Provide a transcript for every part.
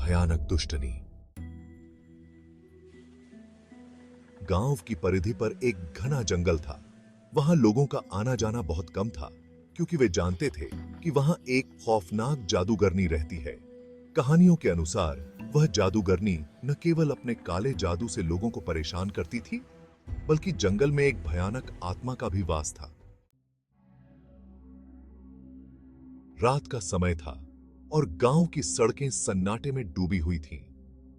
भयानक दुष्टनी। गांव की परिधि पर एक घना जंगल था। वहां लोगों का आना जाना बहुत कम था, क्योंकि वे जानते थे कि वहां एक खौफनाक जादूगरनी रहती है। कहानियों के अनुसार वह जादूगरनी न केवल अपने काले जादू से लोगों को परेशान करती थी, बल्कि जंगल में एक भयानक आत्मा का भी वास था। रात का समय था और गांव की सड़कें सन्नाटे में डूबी हुई थीं।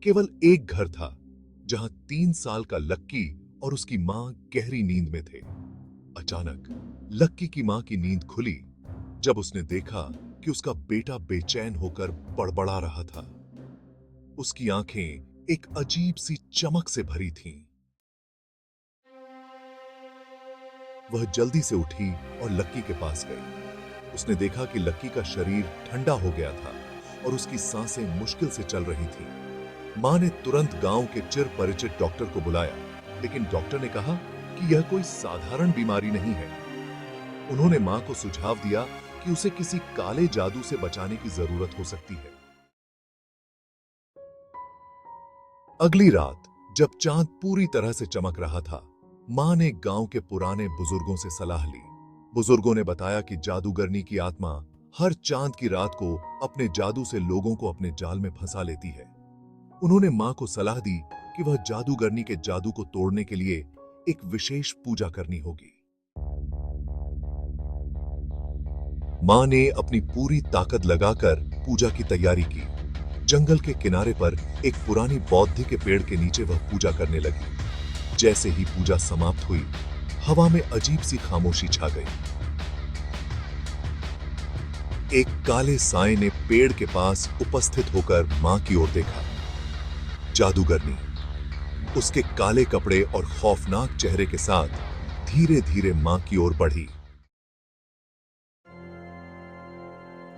केवल एक घर था जहां 3 साल का लक्की और उसकी मां गहरी नींद में थे। अचानक लक्की की मां की नींद खुली जब उसने देखा कि उसका बेटा बेचैन होकर बड़बड़ा रहा था। उसकी आंखें एक अजीब सी चमक से भरी थीं। वह जल्दी से उठी और लक्की के पास गई। उसने देखा कि लक्की का शरीर ठंडा हो गया था और उसकी सांसें मुश्किल से चल रही थीं। मां ने तुरंत गांव के चिर परिचित डॉक्टर को बुलाया, लेकिन डॉक्टर ने कहा कि यह कोई साधारण बीमारी नहीं है। उन्होंने मां को सुझाव दिया कि उसे किसी काले जादू से बचाने की जरूरत हो सकती है। अगली रात जब चांद पूरी तरह से चमक रहा था, मां ने गांव के पुराने बुजुर्गों से सलाह ली। बुजुर्गों ने बताया कि जादूगरनी की आत्मा हर चांद की रात को अपने जादू से लोगों को अपने जाल में फंसा लेती है। उन्होंने मां को सलाह दी कि वह जादूगरनी के जादू को तोड़ने के लिए एक विशेष पूजा करनी होगी। मां ने अपनी पूरी ताकत लगाकर पूजा की तैयारी की। जंगल के किनारे पर एक पुरानी बौद्ध के पेड़ के नीचे वह पूजा करने लगी। जैसे ही पूजा समाप्त हुई, हवा में अजीब सी खामोशी छा गई। एक काले साए ने पेड़ के पास उपस्थित होकर मां की ओर देखा। जादूगरनी उसके काले कपड़े और खौफनाक चेहरे के साथ धीरे धीरे मां की ओर बढ़ी।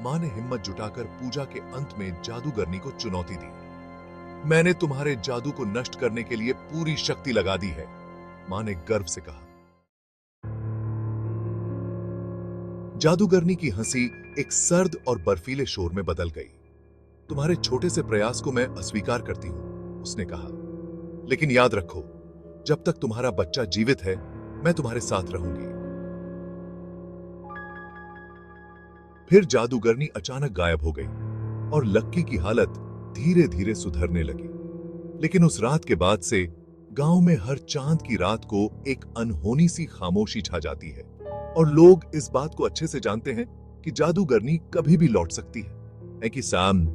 मां ने हिम्मत जुटाकर पूजा के अंत में जादूगरनी को चुनौती दी। मैंने तुम्हारे जादू को नष्ट करने के लिए पूरी शक्ति लगा दी है, मां ने गर्व से कहा। जादूगरनी की हंसी एक सर्द और बर्फीले शोर में बदल गई। तुम्हारे छोटे से प्रयास को मैं अस्वीकार करती हूं, उसने कहा। लेकिन याद रखो, जब तक तुम्हारा बच्चा जीवित है, मैं तुम्हारे साथ रहूंगी। फिर जादूगरनी अचानक गायब हो गई और लक्की की हालत धीरे धीरे सुधरने लगी। लेकिन उस रात के बाद से गांव में हर चांद की रात को एक अनहोनी सी खामोशी छा जाती है और लोग इस बात को अच्छे से जानते हैं कि जादूगरनी कभी भी लौट सकती है कि साम